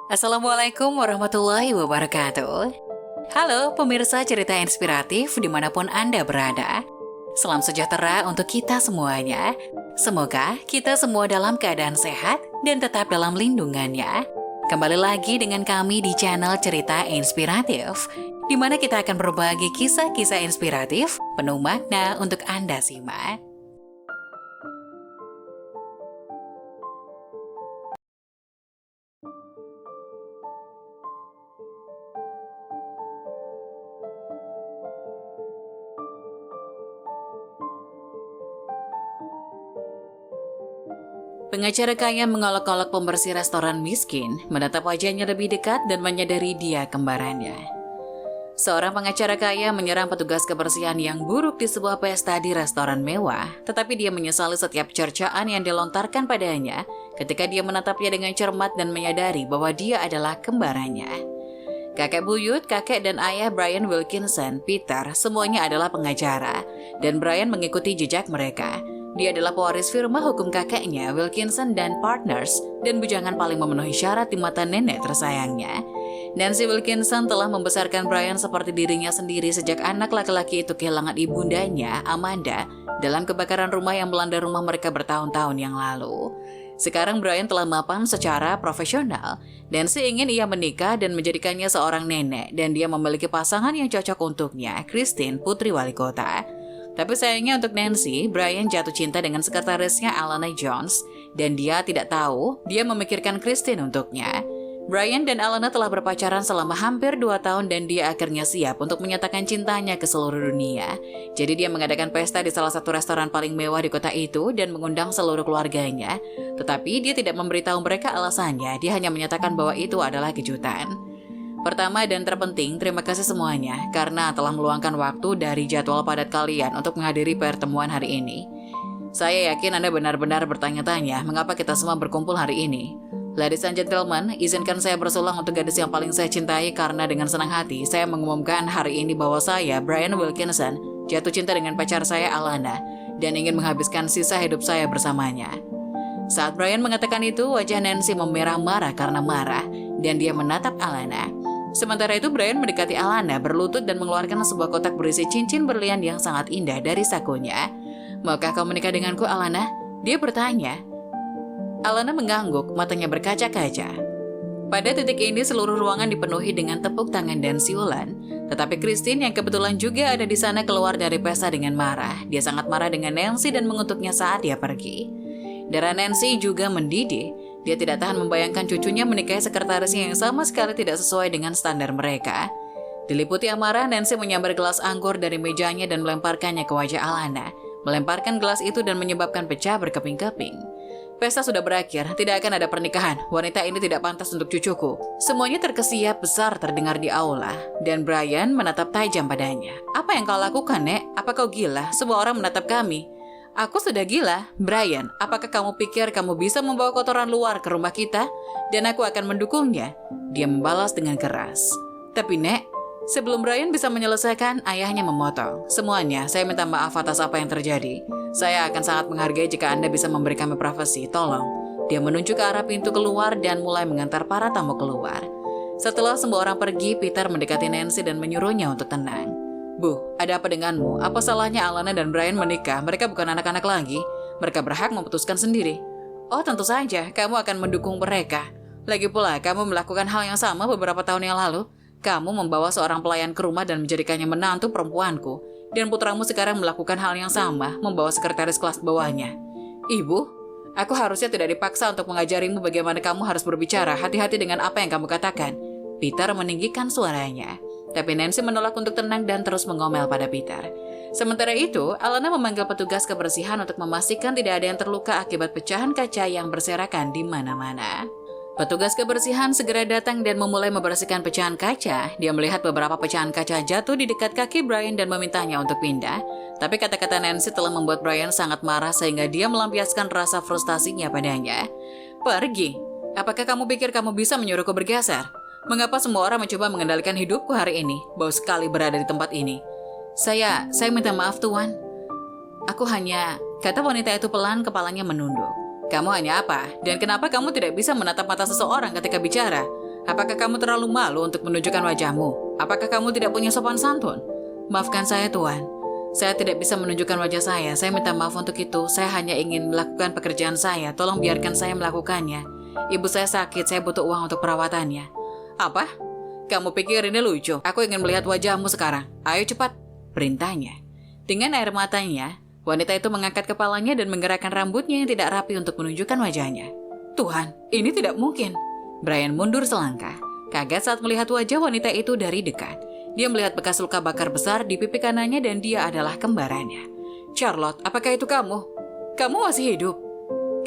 Assalamualaikum warahmatullahi wabarakatuh. Halo pemirsa cerita inspiratif dimanapun Anda berada. Salam sejahtera untuk kita semuanya. Semoga kita semua dalam keadaan sehat dan tetap dalam lindungannya. Kembali lagi dengan kami di channel Cerita Inspiratif, di mana kita akan berbagi kisah-kisah inspiratif penuh makna untuk Anda simak. Pengacara kaya mengolok-olok pembersih restoran miskin, menatap wajahnya lebih dekat dan menyadari dia kembarannya. Seorang pengacara kaya menyerang petugas kebersihan yang buruk di sebuah pesta di restoran mewah, tetapi dia menyesali setiap cercaan yang dilontarkan padanya ketika dia menatapnya dengan cermat dan menyadari bahwa dia adalah kembarannya. Kakek buyut, kakek dan ayah Brian Wilkinson, Peter, semuanya adalah pengacara, dan Brian mengikuti jejak mereka. Dia adalah pewaris firma hukum kakeknya, Wilkinson dan Partners, dan bujangan paling memenuhi syarat di mata nenek tersayangnya. Nancy Wilkinson telah membesarkan Brian seperti dirinya sendiri sejak anak laki-laki itu kehilangan ibundanya, Amanda, dalam kebakaran rumah yang melanda rumah mereka bertahun-tahun yang lalu. Sekarang Brian telah mapan secara profesional. Nancy ingin ia menikah dan menjadikannya seorang nenek, dan dia memiliki pasangan yang cocok untuknya, Christine, putri wali kota. Tapi sayangnya untuk Nancy, Brian jatuh cinta dengan sekretarisnya Alana Jones, dan dia tidak tahu dia memikirkan Christine untuknya. Brian dan Alana telah berpacaran selama hampir 2 tahun dan dia akhirnya siap untuk menyatakan cintanya ke seluruh dunia. Jadi dia mengadakan pesta di salah satu restoran paling mewah di kota itu dan mengundang seluruh keluarganya. Tetapi dia tidak memberitahu mereka alasannya, dia hanya menyatakan bahwa itu adalah kejutan. Pertama dan terpenting, terima kasih semuanya karena telah meluangkan waktu dari jadwal padat kalian untuk menghadiri pertemuan hari ini. Saya yakin Anda benar-benar bertanya-tanya mengapa kita semua berkumpul hari ini. Ladies and gentlemen, izinkan saya bersulang untuk gadis yang paling saya cintai karena dengan senang hati saya mengumumkan hari ini bahwa saya, Brian Wilkinson, jatuh cinta dengan pacar saya Alana dan ingin menghabiskan sisa hidup saya bersamanya. Saat Brian mengatakan itu, wajah Nancy memerah marah karena marah dan dia menatap Alana. Sementara itu Brian mendekati Alana berlutut dan mengeluarkan sebuah kotak berisi cincin berlian yang sangat indah dari sakunya. "Maukah kau menikah denganku, Alana?" dia bertanya. Alana mengangguk, matanya berkaca-kaca. Pada titik ini seluruh ruangan dipenuhi dengan tepuk tangan dan siulan. Tetapi Christine yang kebetulan juga ada di sana keluar dari pesta dengan marah. Dia sangat marah dengan Nancy dan mengutuknya saat dia pergi. Darah Nancy juga mendidih. Dia tidak tahan membayangkan cucunya menikahi sekretarisnya yang sama sekali tidak sesuai dengan standar mereka. Diliputi amarah, Nancy menyambar gelas anggur dari mejanya dan melemparkannya ke wajah Alana. Melemparkan gelas itu dan menyebabkan pecah berkeping-keping. Pesta sudah berakhir, tidak akan ada pernikahan. Wanita ini tidak pantas untuk cucuku. Semuanya terkesiap besar terdengar di aula. Dan Brian menatap tajam padanya. "Apa yang kau lakukan, Nek? Apa kau gila? Semua orang menatap kami." "Aku sudah gila. Brian, apakah kamu pikir kamu bisa membawa kotoran luar ke rumah kita? Dan aku akan mendukungnya." Dia membalas dengan keras. "Tapi Nek," sebelum Brian bisa menyelesaikan, ayahnya memotong. "Semuanya, saya minta maaf atas apa yang terjadi. Saya akan sangat menghargai jika Anda bisa memberi kami privasi, tolong." Dia menunjuk ke arah pintu keluar dan mulai mengantar para tamu keluar. Setelah semua orang pergi, Peter mendekati Nancy dan menyuruhnya untuk tenang. "Bu, ada apa denganmu? Apa salahnya Alana dan Brian menikah? Mereka bukan anak-anak lagi. Mereka berhak memutuskan sendiri." "Oh, tentu saja, kamu akan mendukung mereka. Lagi pula, kamu melakukan hal yang sama beberapa tahun yang lalu. Kamu membawa seorang pelayan ke rumah dan menjadikannya menantu perempuanku. Dan putramu sekarang melakukan hal yang sama, membawa sekretaris kelas bawahnya. Ibu, aku harusnya tidak dipaksa untuk mengajarimu bagaimana kamu harus berbicara. Hati-hati dengan apa yang kamu katakan." Peter meninggikan suaranya. Tapi Nancy menolak untuk tenang dan terus mengomel pada Peter. Sementara itu, Alana memanggil petugas kebersihan untuk memastikan tidak ada yang terluka akibat pecahan kaca yang berserakan di mana-mana. Petugas kebersihan segera datang dan memulai membersihkan pecahan kaca. Dia melihat beberapa pecahan kaca jatuh di dekat kaki Brian dan memintanya untuk pindah. Tapi kata-kata Nancy telah membuat Brian sangat marah sehingga dia melampiaskan rasa frustasinya padanya. "Pergi. Apakah kamu pikir kamu bisa menyuruhku bergeser? Mengapa semua orang mencoba mengendalikan hidupku hari ini? Bau sekali berada di tempat ini." Saya minta maaf, Tuan. Aku hanya," kata wanita itu pelan, kepalanya menunduk. "Kamu hanya apa? Dan kenapa kamu tidak bisa menatap mata seseorang ketika bicara? Apakah kamu terlalu malu untuk menunjukkan wajahmu? Apakah kamu tidak punya sopan santun? Maafkan saya, Tuan. Saya tidak bisa menunjukkan wajah saya. Saya minta maaf untuk itu. Saya hanya ingin melakukan pekerjaan saya. Tolong biarkan saya melakukannya. Ibu saya sakit. Saya butuh uang untuk perawatannya. Apa? Kamu pikir ini lucu? Aku ingin melihat wajahmu sekarang. Ayo cepat. Perintahnya. Dengan air matanya, wanita itu mengangkat kepalanya dan menggerakkan rambutnya yang tidak rapi untuk menunjukkan wajahnya. Tuhan, ini tidak mungkin. Brian mundur selangkah. Kaget saat melihat wajah wanita itu dari dekat. Dia melihat bekas luka bakar besar di pipi kanannya dan dia adalah kembarannya. Charlotte, apakah itu kamu? Kamu masih hidup?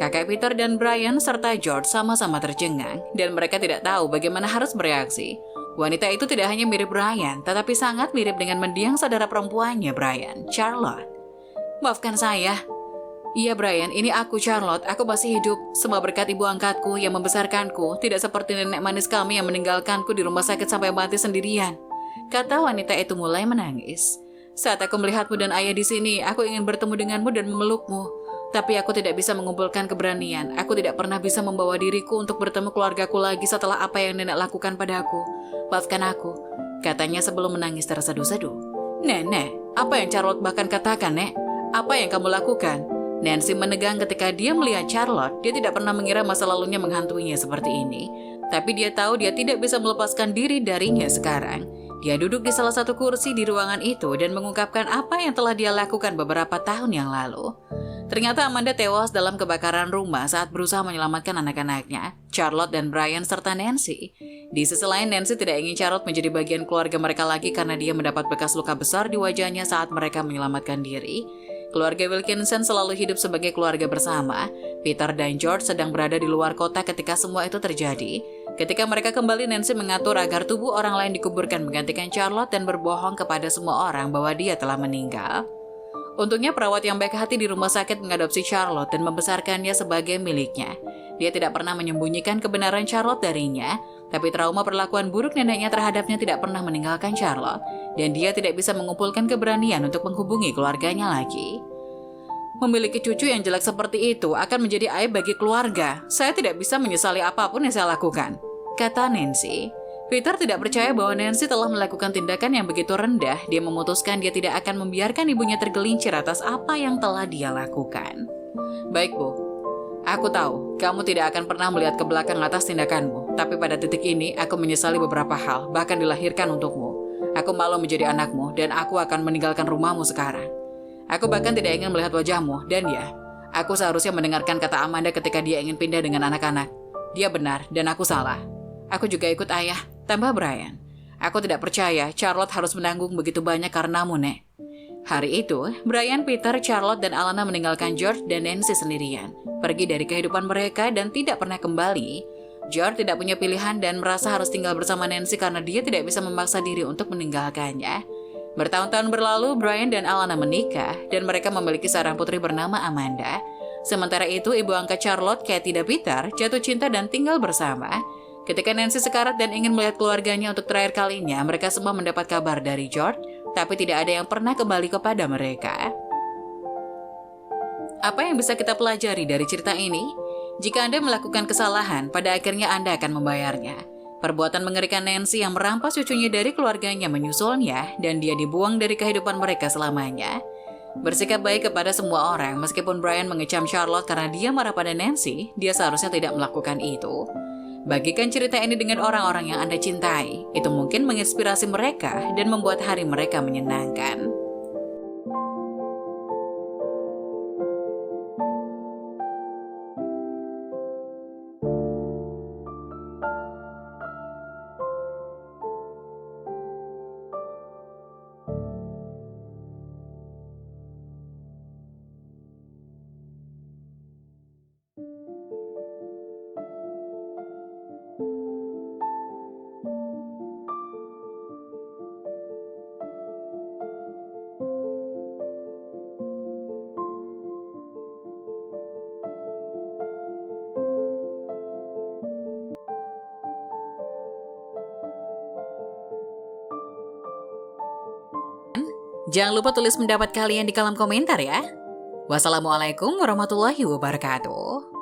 Kakak Peter dan Brian serta George sama-sama tercengang dan mereka tidak tahu bagaimana harus bereaksi. Wanita itu tidak hanya mirip Brian, tetapi sangat mirip dengan mendiang saudara perempuannya Brian, Charlotte. Maafkan saya. Iya Brian, ini aku Charlotte, aku masih hidup. Semua berkat ibu angkatku yang membesarkanku, tidak seperti nenek manis kami yang meninggalkanku di rumah sakit sampai mati sendirian. Kata wanita itu mulai menangis. Saat aku melihatmu dan ayah di sini, aku ingin bertemu denganmu dan memelukmu. Tapi aku tidak bisa mengumpulkan keberanian. Aku tidak pernah bisa membawa diriku untuk bertemu keluargaku lagi setelah apa yang nenek lakukan padaku. Maafkan aku, katanya sebelum menangis terseduh-seduh. Nenek, apa yang Charlotte bahkan katakan, Nek? Apa yang kamu lakukan? Nancy menegang ketika dia melihat Charlotte. Dia tidak pernah mengira masa lalunya menghantuinya seperti ini. Tapi dia tahu dia tidak bisa melepaskan diri darinya sekarang. Dia duduk di salah satu kursi di ruangan itu dan mengungkapkan apa yang telah dia lakukan beberapa tahun yang lalu. Ternyata Amanda tewas dalam kebakaran rumah saat berusaha menyelamatkan anak-anaknya, Charlotte dan Brian serta Nancy. Di sisi lain, Nancy tidak ingin Charlotte menjadi bagian keluarga mereka lagi karena dia mendapat bekas luka besar di wajahnya saat mereka menyelamatkan diri. Keluarga Wilkinson selalu hidup sebagai keluarga bersama. Peter dan George sedang berada di luar kota ketika semua itu terjadi. Ketika mereka kembali, Nancy mengatur agar tubuh orang lain dikuburkan menggantikan Charlotte dan berbohong kepada semua orang bahwa dia telah meninggal. Untungnya perawat yang baik hati di rumah sakit mengadopsi Charlotte dan membesarkannya sebagai miliknya. Dia tidak pernah menyembunyikan kebenaran Charlotte darinya, tapi trauma perlakuan buruk neneknya terhadapnya tidak pernah meninggalkan Charlotte, dan dia tidak bisa mengumpulkan keberanian untuk menghubungi keluarganya lagi. Memiliki cucu yang jelek seperti itu akan menjadi aib bagi keluarga. Saya tidak bisa menyesali apapun yang saya lakukan, kata Nancy. Peter tidak percaya bahwa Nancy telah melakukan tindakan yang begitu rendah. Dia memutuskan dia tidak akan membiarkan ibunya tergelincir atas apa yang telah dia lakukan. Baik, Bu. Aku tahu, kamu tidak akan pernah melihat ke belakang atas tindakanmu. Tapi pada titik ini, aku menyesali beberapa hal, bahkan dilahirkan untukmu. Aku malu menjadi anakmu, dan aku akan meninggalkan rumahmu sekarang. Aku bahkan tidak ingin melihat wajahmu, dan ya, aku seharusnya mendengarkan kata Amanda ketika dia ingin pindah dengan anak-anak. Dia benar, dan aku salah. Aku juga ikut ayah, tambah Brian. Aku tidak percaya Charlotte harus menanggung begitu banyak karenamu, Nek. Hari itu, Brian, Peter, Charlotte, dan Alana meninggalkan George dan Nancy sendirian. Pergi dari kehidupan mereka dan tidak pernah kembali. George tidak punya pilihan dan merasa harus tinggal bersama Nancy karena dia tidak bisa memaksa diri untuk meninggalkannya. Bertahun-tahun berlalu, Brian dan Alana menikah dan mereka memiliki seorang putri bernama Amanda. Sementara itu, ibu angkat Charlotte, Katie dan Peter, jatuh cinta dan tinggal bersama. Ketika Nancy sekarat dan ingin melihat keluarganya untuk terakhir kalinya, mereka semua mendapat kabar dari George, tapi tidak ada yang pernah kembali kepada mereka. Apa yang bisa kita pelajari dari cerita ini? Jika Anda melakukan kesalahan, pada akhirnya Anda akan membayarnya. Perbuatan mengerikan Nancy yang merampas cucunya dari keluarganya menyusulnya, dan dia dibuang dari kehidupan mereka selamanya. Bersikap baik kepada semua orang, meskipun Brian mengecam Charlotte karena dia marah pada Nancy, dia seharusnya tidak melakukan itu. Bagikan cerita ini dengan orang-orang yang Anda cintai. Itu mungkin menginspirasi mereka dan membuat hari mereka menyenangkan. Jangan lupa tulis pendapat kalian di kolom komentar ya. Wassalamualaikum warahmatullahi wabarakatuh.